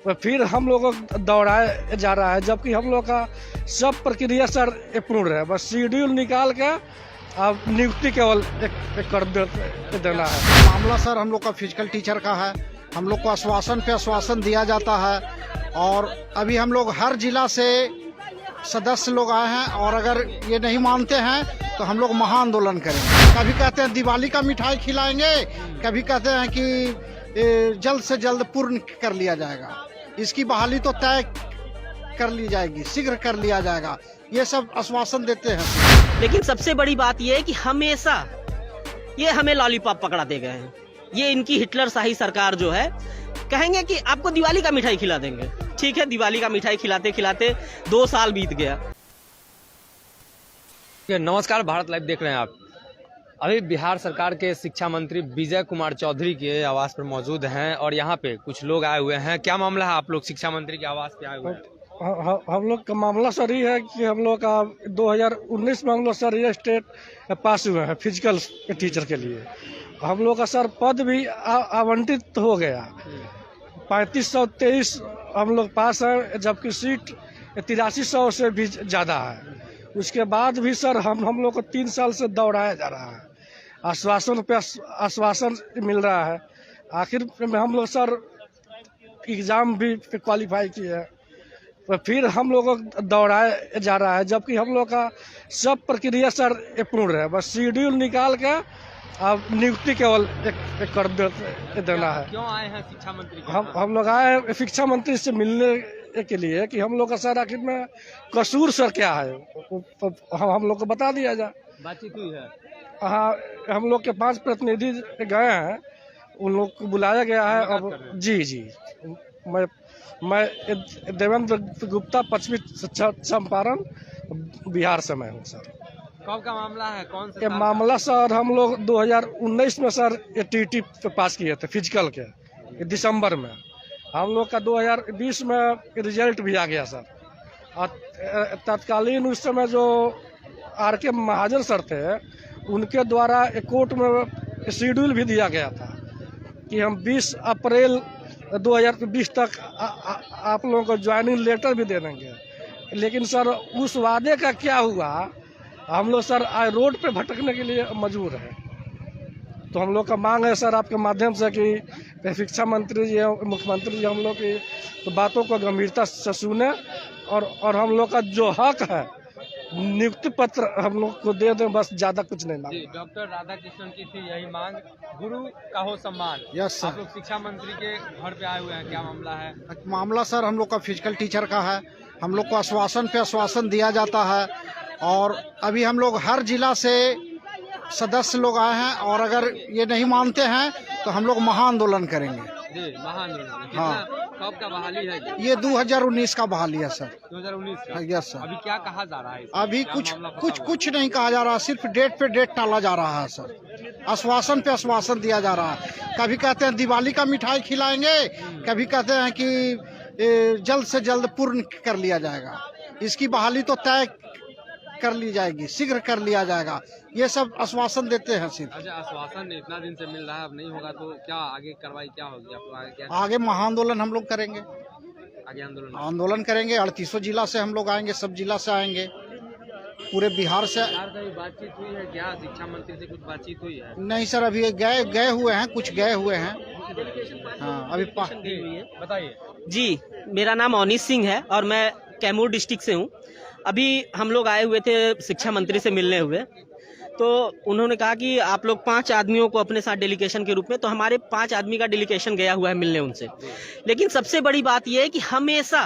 फिर हम लोगों को दौड़ाया जा रहा है, जबकि हम लोग का सब प्रक्रिया सर पूर्ण है। बस शेड्यूल निकाल के अब नियुक्ति केवल एक कर देना है। मामला सर हम लोग का फिजिकल टीचर का है। हम लोग को आश्वासन पे आश्वासन दिया जाता है और अभी हम लोग हर जिला से सदस्य लोग आए हैं और अगर ये नहीं मानते हैं तो हम लोग महाआंदोलन करेंगे। कभी कहते हैं दिवाली का मिठाई खिलाएंगे, कभी कहते हैं कि जल्द से जल्द पूर्ण कर लिया जाएगा, इसकी बहाली तो तय कर ली जाएगी, शीघ्र कर लिया जाएगा, ये सब आश्वासन देते हैं। लेकिन सबसे बड़ी बात यह है कि हमेशा ये हमें लॉलीपॉप पकड़ा दे गए हैं। ये इनकी हिटलर शाही सरकार जो है, कहेंगे कि आपको दिवाली का मिठाई खिला देंगे। ठीक है, दिवाली का मिठाई खिलाते खिलाते 2 साल बीत गया। नमस्कार, भारत लाइव देख रहे हैं आप। अभी बिहार सरकार के शिक्षा मंत्री विजय कुमार चौधरी के आवास पर मौजूद हैं और यहाँ पे कुछ लोग आए हुए हैं। क्या मामला है, आप लोग शिक्षा मंत्री के आवास पे आए हुए हैं? हम लोग का मामला सर ये है कि हम लोग का 2019 में हम लोग सर ये स्टेट पास हुए हैं फिजिकल टीचर के लिए। हम लोग का सर पद भी आवंटित हो गया, 3523 हम लोग पास है, जबकि सीट 8300 से भी ज़्यादा है। उसके बाद भी सर हम लोग को 3 साल से दौड़ाया जा रहा है, आश्वासन पे आश्वासन मिल रहा है। आखिर में हम लोग सर एग्ज़ाम भी क्वालिफाई किए हैं, तो फिर हम लोगों को दौड़ाया जा रहा है, जबकि हम लोग का सब प्रक्रिया सर पूर्ण है। बस शेड्यूल निकाल के अब नियुक्ति केवल एक कर देना है। क्यों आए हैं शिक्षा मंत्री के? हम लोग आए हैं शिक्षा मंत्री से मिलने के लिए कि हम लोग का सर आखिर में कसूर सर क्या है, हम लोग को बता दिया जाए। बातचीत हुई है? हाँ, हम लोग के 5 प्रतिनिधि गए हैं, उन लोग को बुलाया गया है। अब जी मैं देवेंद्र गुप्ता, पश्चिमी चंपारण बिहार से मैं हूँ सर। कब का मामला है, कौन सा? ये मामला सर हम लोग 2019 में सर टीटी पे पास किए थे फिजिकल के, दिसंबर में। हम लोग का 2020 में रिजल्ट भी आ गया सर। और तत्कालीन उस समय जो RK महाजन सर थे, उनके द्वारा कोर्ट में शेड्यूल भी दिया गया था कि हम 20 अप्रैल 2020 तक आप लोगों को ज्वाइनिंग लेटर भी दे देंगे। लेकिन सर उस वादे का क्या हुआ, हम लोग सर आज रोड पे भटकने के लिए मजबूर है। तो हम लोग का मांग है सर आपके माध्यम से कि शिक्षा मंत्री जी, मुख्यमंत्री जी हम लोग की तो बातों को गंभीरता से सुने और हम लोग का जो हक है नियुक्ति पत्र हम लोग को दे दें, बस ज्यादा कुछ नहीं मांग। डॉक्टर राधाकृष्णन की थी यही मांग, गुरु का हो सम्मान। Yes sir. आप लोग शिक्षा मंत्री के घर पे आए हुए हैं, क्या मामला है? मामला सर हम लोग का फिजिकल टीचर का है। हम लोग को आश्वासन पे आश्वासन दिया जाता है और अभी हम लोग हर जिला से सदस्य लोग आए हैं और अगर ये नहीं मानते हैं तो हम लोग महाआंदोलन करेंगे। जी, महाआंदोलन। हाँ। कब का बहाली है ये 2019 का बहाली है सर। 2019 का? Yes sir. अभी क्या कहा जा रहा है? अभी कुछ नहीं कहा जा रहा, सिर्फ डेट पे डेट टाला जा रहा है सर। आश्वासन पे आश्वासन दिया जा रहा है। कभी कहते हैं दिवाली का मिठाई खिलाएंगे, कभी कहते हैं कि जल्द से जल्द पूर्ण कर लिया जाएगा, इसकी बहाली तो तय कर ली जाएगी, शीघ्र कर लिया जाएगा, ये सब आश्वासन देते हैं सिर्फ। अच्छा, आश्वासन इतना दिन से मिल रहा है, अब नहीं होगा तो क्या आगे कार्रवाई क्या होगी? आप लोग आगे क्या? आगे महाआंदोलन हम लोग करेंगे, आगे आंदोलन करेंगे। 38 जिला से हम लोग आएंगे, सब जिला से आएंगे, पूरे बिहार से। कभी बातचीत हुई है क्या? शिक्षा मंत्री से कुछ बातचीत हुई है? नहीं सर, अभी गए हुए हैं, कुछ गए हुए हैं। हाँ, अभी बताइए। जी, मेरा नाम अनीश सिंह है और मैं कैमूर डिस्ट्रिक्ट से हूँ। अभी हम लोग आए हुए थे शिक्षा मंत्री से मिलने हुए, तो उन्होंने कहा कि आप लोग 5 आदमियों को अपने साथ डेलीगेशन के रूप में, तो हमारे 5 आदमी का डेलीगेशन गया हुआ है मिलने उनसे। लेकिन सबसे बड़ी बात यह है कि हमेशा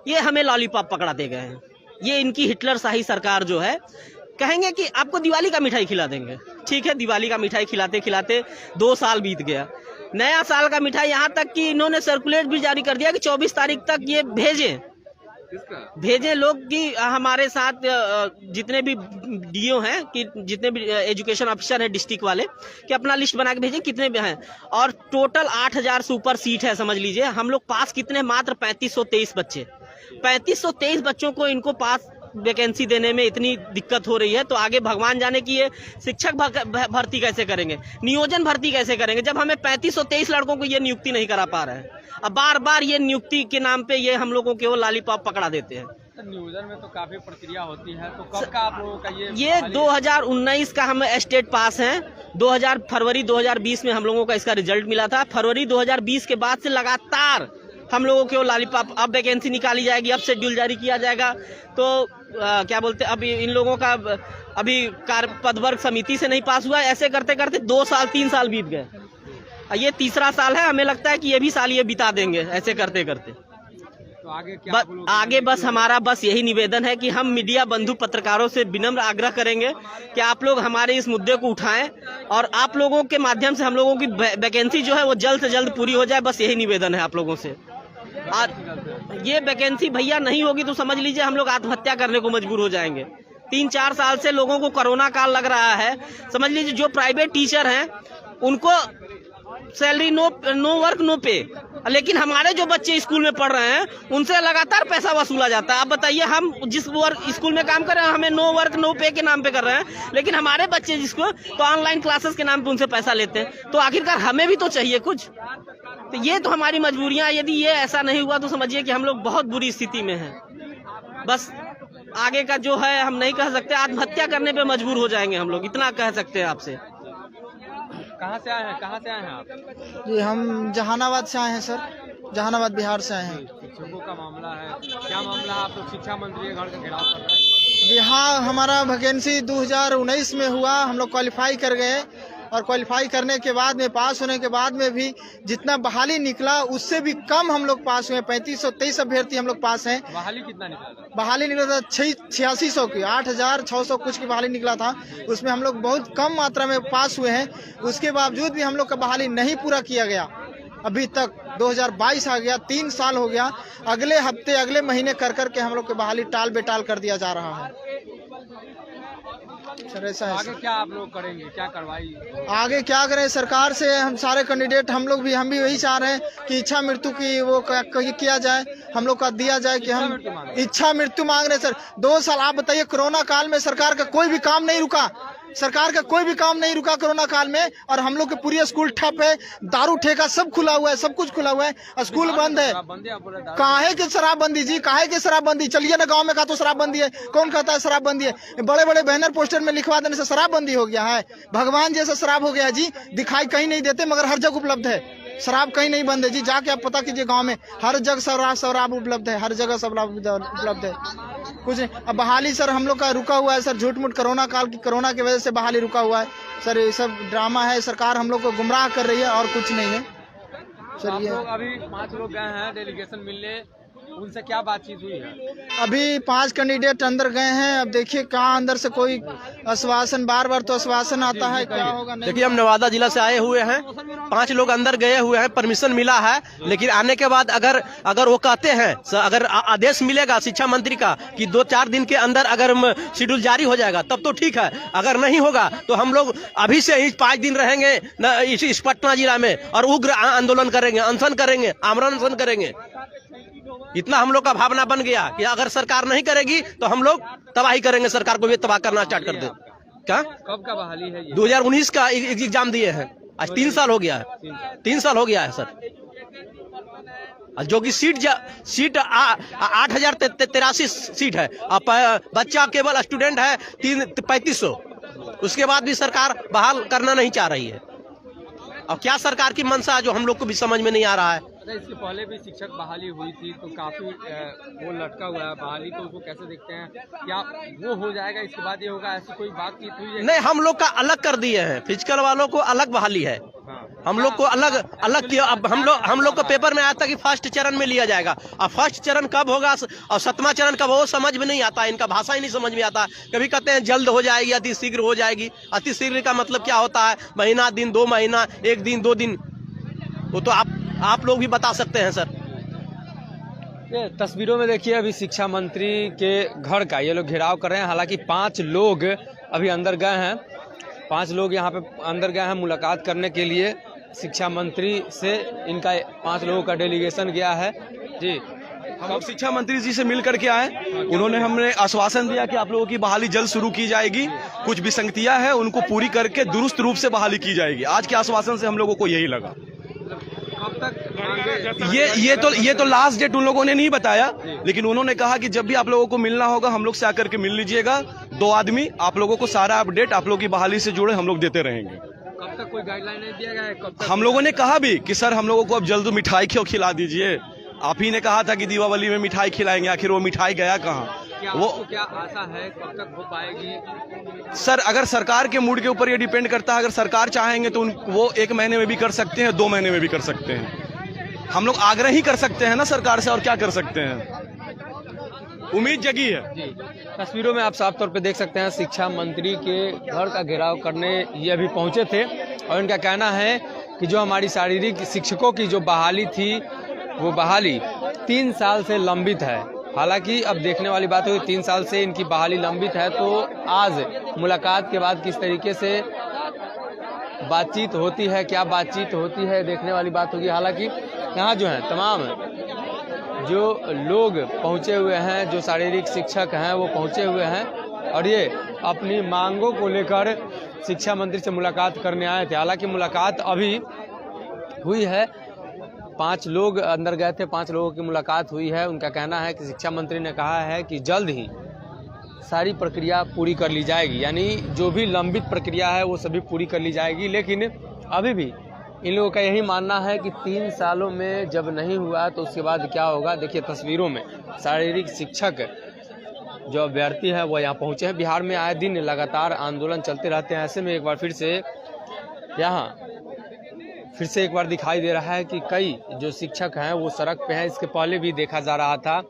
ये हमें लॉलीपॉप पकड़ा दे गए हैं। ये इनकी हिटलर शाही सरकार जो है, कहेंगे कि आपको दिवाली का मिठाई खिला देंगे। ठीक है, दिवाली का मिठाई खिलाते खिलाते 2 साल बीत गया। नया साल का मिठाई, यहाँ तक कि इन्होंने सर्कुलेट भी जारी कर दिया कि 24 तारीख तक ये भेजें लोग कि हमारे साथ जितने भी डीओ हैं, कि जितने भी एजुकेशन ऑफिसर हैं डिस्ट्रिक्ट वाले, कि अपना लिस्ट बना के भेजें कितने भी हैं। और टोटल 8000 से ऊपर सीट है, समझ लीजिए। हम लोग पास कितने, मात्र 3523 बच्चे, 3523 बच्चों को इनको पास वैकेंसी देने में इतनी दिक्कत हो रही है, तो आगे भगवान जाने कि ये शिक्षक भर्ती कैसे करेंगे, नियोजन भर्ती कैसे करेंगे, जब हमें 3523 लड़कों को ये नियुक्ति नहीं करा पा रहे हैं। अब बार बार ये नियुक्ति के नाम पे ये हम लोगों के वो लॉलीपॉप पकड़ा देते हैं। नियोजन में तो काफी प्रक्रिया होती है, तो कब का आप लोगों का ये 2019 का हम स्टेट पास हैं। फरवरी 2020 में हम लोगों का इसका रिजल्ट मिला था। फरवरी 2020 के बाद से लगातार हम लोगों के वो लॉलीपॉप, अब वैकेंसी निकाली जाएगी, अब शेड्यूल जारी किया जाएगा, तो क्या बोलते हैं, अब इन लोगों का अभी पदवर्ग समिति से नहीं पास हुआ। ऐसे करते करते 2 साल 3 साल बीत गए, ये तीसरा साल है। हमें लगता है कि ये भी साल ये बिता देंगे ऐसे करते करते। तो आगे क्या आगे बस हमारा यही निवेदन है कि हम मीडिया बंधु पत्रकारों से विनम्र आग्रह करेंगे कि आप लोग हमारे इस मुद्दे को उठाएं और आप लोगों के माध्यम से हम लोगों की वैकेंसी जो है वो जल्द से जल्द पूरी हो जाए। बस यही निवेदन है आप लोगों से। ये वैकेंसी भैया नहीं होगी तो समझ लीजिए हम लोग आत्महत्या करने को मजबूर हो जाएंगे। 3-4 साल से लोगों को कोरोना काल लग रहा है। समझ लीजिए जो प्राइवेट टीचर हैं उनको सैलरी नो वर्क नो पे, लेकिन हमारे जो बच्चे स्कूल में पढ़ रहे हैं उनसे लगातार पैसा वसूला जाता है। आप बताइए, हम जिस स्कूल में काम कर रहे हैं हमें नो वर्क नो पे के नाम पे कर रहे हैं, लेकिन हमारे बच्चे जिसको तो ऑनलाइन क्लासेस के नाम पे उनसे पैसा लेते हैं। तो आखिरकार हमें भी तो चाहिए कुछ। तो ये तो हमारी मजबूरियां, यदि ये ऐसा नहीं हुआ तो समझिए कि हम लोग बहुत बुरी स्थिति में हैं। बस आगे का जो है हम नहीं कह सकते, आत्महत्या करने पे मजबूर हो जाएंगे हम लोग, इतना कह सकते हैं आपसे। कहाँ से आए हैं आप? जी हम जहानाबाद से आए हैं सर, जहानाबाद बिहार से आए हैं। शिक्षकों का मामला है, क्या मामला है? आप लोग शिक्षा मंत्री के घर का घेराव कर रहे हैं? जी हाँ, हमारा वैकेंसी 2019 में हुआ, हम लोग क्वालिफाई कर गए और क्वालिफाई करने के बाद में, पास होने के बाद में भी जितना बहाली निकला उससे भी कम हम लोग पास हुए। 3523 अभ्यर्थी हम लोग पास हैं। बहाली कितना निकला था? बहाली निकला था 8600 की, 8600 कुछ की बहाली निकला था। उसमें हम लोग बहुत कम मात्रा में पास हुए हैं। उसके बावजूद भी हम लोग का बहाली नहीं पूरा किया गया अभी तक। 2022 आ गया, 3 साल हो गया, अगले हफ्ते अगले महीने कर करके हम लोग की बहाली टाल बेटाल कर दिया जा रहा है सर। ऐसा है। आगे क्या आप लोग करेंगे, क्या कार्रवाई? आगे क्या करें, सरकार से हम सारे कैंडिडेट हम भी वही चाह रहे हैं कि इच्छा मृत्यु की वो किया जाए, हम लोग का दिया जाए कि हम इच्छा मृत्यु मांग रहे हैं सर। 2 साल आप बताइए, कोरोना काल में सरकार का कोई भी काम नहीं रुका, कोरोना काल में, और हम लोग के पूरी स्कूल ठप है, दारू ठेका सब खुला हुआ है, सब कुछ खुला हुआ है, स्कूल बंद है। काहे की शराबबंदी जी, काहे की शराबबंदी? चलिए ना गांव में, कहा तो शराबबंदी है, कौन कहता है शराबबंदी है? बड़े बड़े बैनर पोस्टर में लिखवा देने से शराबबंदी हो गया है? भगवान जैसा शराब हो गया है जी, दिखाई कहीं नहीं देते मगर हर जगह उपलब्ध है। शराब कहीं नहीं बंद है जी, जाके आप पता कीजिए गांव में हर जगह शराब उपलब्ध है, हर जगह शराब उपलब्ध है। कुछ नहीं। अब बहाली सर हम लोग का रुका हुआ है सर, झूठ मूठ कोरोना की वजह से बहाली रुका हुआ है सर। ये सब ड्रामा है, सरकार हम लोग को गुमराह कर रही है और कुछ नहीं है सर। आप लोग अभी 5 लोग गए हैं डेलीगेशन मिलने, उनसे क्या बातचीत हुई है? अभी 5 कैंडिडेट अंदर गए हैं। अब देखिए कहाँ अंदर से कोई आश्वासन, बार बार तो आश्वासन आता है, क्या होगा नहीं। देखिए हम नवादा जिला से आए हुए हैं, 5 लोग अंदर गए हुए हैं, परमिशन मिला है, लेकिन आने के बाद अगर वो कहते हैं, अगर आदेश मिलेगा शिक्षा मंत्री का कि 2-4 दिन के अंदर अगर शेड्यूल जारी हो जाएगा तब तो ठीक है, अगर नहीं होगा तो हम लोग अभी से ही 5 दिन रहेंगे इस पटना जिला में और उग्र आंदोलन करेंगे, अनशन करेंगे, आमरण अनशन करेंगे। इतना हम लोग का भावना बन गया कि अगर सरकार नहीं करेगी तो हम लोग तबाही करेंगे, सरकार को भी तबाह करना स्टार्ट कर दे। क्या कब का बहाली है ये? 2019 का एग्जाम दिए हैं, आज 3 साल हो गया है, 3 साल हो गया है सर। जो कि सीट 8083 सीट है, बच्चा केवल स्टूडेंट है 3500, उसके बाद भी सरकार बहाल करना नहीं चाह रही है। और क्या सरकार की मंशा जो हम लोग को भी समझ में नहीं आ रहा है। अच्छा, इसके पहले भी शिक्षक बहाली हुई थी तो काफी वो लटका हुआ है बहाली, तो उसको कैसे देखते हैं? क्या वो हो जाएगा इसके बाद ये होगा, ऐसी कोई बातचीत हुई है? नहीं, हम लोग का अलग कर दिए हैं, फिजिकल वालों को अलग बहाली है। हम लोग को अलग किया। अब हम लोग को पेपर में आया था कि फर्स्ट चरण में लिया जाएगा, और फर्स्ट चरण कब होगा और 7वां चरण कब, वो समझ में नहीं आता, इनका भाषा ही नहीं समझ में आता। कभी कहते हैं जल्द हो जाएगी, अति शीघ्र हो जाएगी। अति शीघ्र का मतलब क्या होता है? महीना, दिन, 2 महीना, 1 दिन, 2 दिन, वो तो आप लोग भी बता सकते हैं सर। ये तस्वीरों में देखिए अभी शिक्षा मंत्री के घर का ये लोग घेराव कर रहे हैं। हालांकि 5 लोग अभी अंदर गए हैं, 5 लोग यहाँ पे अंदर गए हैं मुलाकात करने के लिए। शिक्षा मंत्री से इनका 5 लोगों का डेलीगेशन गया है जी। हम लोग शिक्षा मंत्री जी से मिल करके आए, उन्होंने हमने आश्वासन दिया कि आप लोगों की बहाली जल्द शुरू की जाएगी, कुछ विसंगतियां हैं उनको पूरी करके दुरुस्त रूप से बहाली की जाएगी। आज के आश्वासन से हम लोगों को यही लगा। कब तक ये तो लास्ट डेट उन लोगों ने नहीं बताया, लेकिन उन्होंने कहा कि जब भी आप लोगों को मिलना होगा हम लोग से आकर के मिल लीजिएगा, 2 आदमी आप लोगों को सारा अपडेट आप लोगों की बहाली से जुड़े हम लोग देते रहेंगे। कब तक कोई गाइडलाइन नहीं दिया गया है? कब तक? हम लोगों ने कहा भी कि सर हम लोगों को अब जल्द मिठाई क्यों खिला दीजिए, आप ही ने कहा था कि दीपावली में मिठाई खिलाएंगे, आखिर वो मिठाई गया कहाँ? वो क्या आशा है कब तक हो पाएगी? सर अगर सरकार के मूड के ऊपर ये डिपेंड करता है, अगर सरकार चाहेंगे तो वो 1 महीने में भी कर सकते हैं, 2 महीने में भी कर सकते हैं। हम लोग आग्रह ही कर सकते हैं ना सरकार से, और क्या कर सकते हैं, उम्मीद जगी है। जी, तस्वीरों में आप साफ तौर पे देख सकते हैं शिक्षा मंत्री के घर का घेराव करने ये अभी पहुंचे थे, और इनका कहना है कि जो हमारी शारीरिक शिक्षकों की जो बहाली थी वो बहाली 3 साल से लंबित है। हालांकि अब देखने वाली बात है 3 साल से इनकी बहाली लंबित है, तो आज मुलाकात के बाद किस तरीके से बातचीत होती है, क्या बातचीत होती है, देखने वाली बात होगी। हालांकि यहाँ जो है तमाम जो लोग पहुँचे हुए हैं, जो शारीरिक शिक्षक हैं वो पहुँचे हुए हैं, और ये अपनी मांगों को लेकर शिक्षा मंत्री से मुलाकात करने आए थे। हालांकि मुलाकात अभी हुई है, 5 लोग अंदर गए थे, 5 लोगों की मुलाकात हुई है। उनका कहना है कि शिक्षा मंत्री ने कहा है कि जल्द ही सारी प्रक्रिया पूरी कर ली जाएगी, यानी जो भी लंबित प्रक्रिया है वो सभी पूरी कर ली जाएगी। लेकिन अभी भी इन लोगों का यही मानना है कि 3 सालों में जब नहीं हुआ तो उसके बाद क्या होगा। देखिए तस्वीरों में शारीरिक शिक्षक जो अभ्यर्थी है वो यहाँ पहुँचे हैं। बिहार में आए दिन लगातार आंदोलन चलते रहते हैं, ऐसे में एक बार फिर से यहाँ एक बार दिखाई दे रहा है कि कई जो शिक्षक हैं वो सड़क पे हैं। इसके पहले भी देखा जा रहा था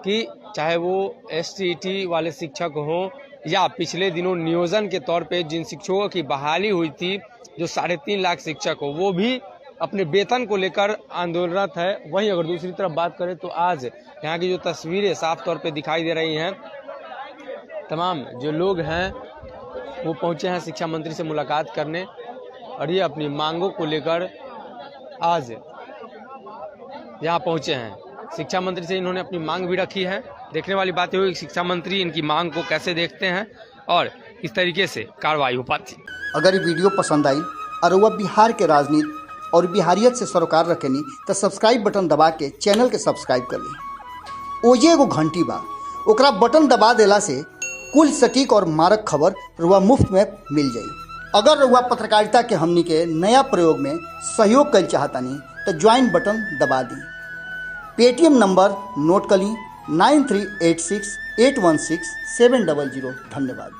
कि चाहे वो STET वाले शिक्षक हों या पिछले दिनों नियोजन के तौर पे जिन शिक्षकों की बहाली हुई थी, जो 3.5 लाख शिक्षक हो, वो भी अपने वेतन को लेकर आंदोलनरत है। वहीं अगर दूसरी तरफ बात करें तो आज यहाँ की जो तस्वीरें साफ तौर पे दिखाई दे रही हैं, तमाम जो लोग हैं वो पहुँचे हैं शिक्षा मंत्री से मुलाकात करने, और ये अपनी मांगों को लेकर आज यहाँ पहुँचे हैं। शिक्षा मंत्री से इन्होंने अपनी मांग भी रखी है। देखने वाली बात हुई शिक्षा मंत्री इनकी मांग को कैसे देखते हैं और किस तरीके से कार्रवाई हो पाती। अगर ये वीडियो पसंद आई और वह बिहार के राजनीति और बिहारियत से सरोकार रखेनी तो सब्सक्राइब बटन दबा के चैनल के सब्सक्राइब कर ली। ओजे एगो घंटी बा, ओकरा बटन दबा देला से कुल सटीक और मारक खबर रुआ मुफ्त में मिल जाई। अगर रुआ पत्रकारिता के हमनी के नया प्रयोग में सहयोग कर चाहतानी तो ज्वाइन बटन दबा दी। पेटीएम नंबर नोट कर ली 9386816700। धन्यवाद।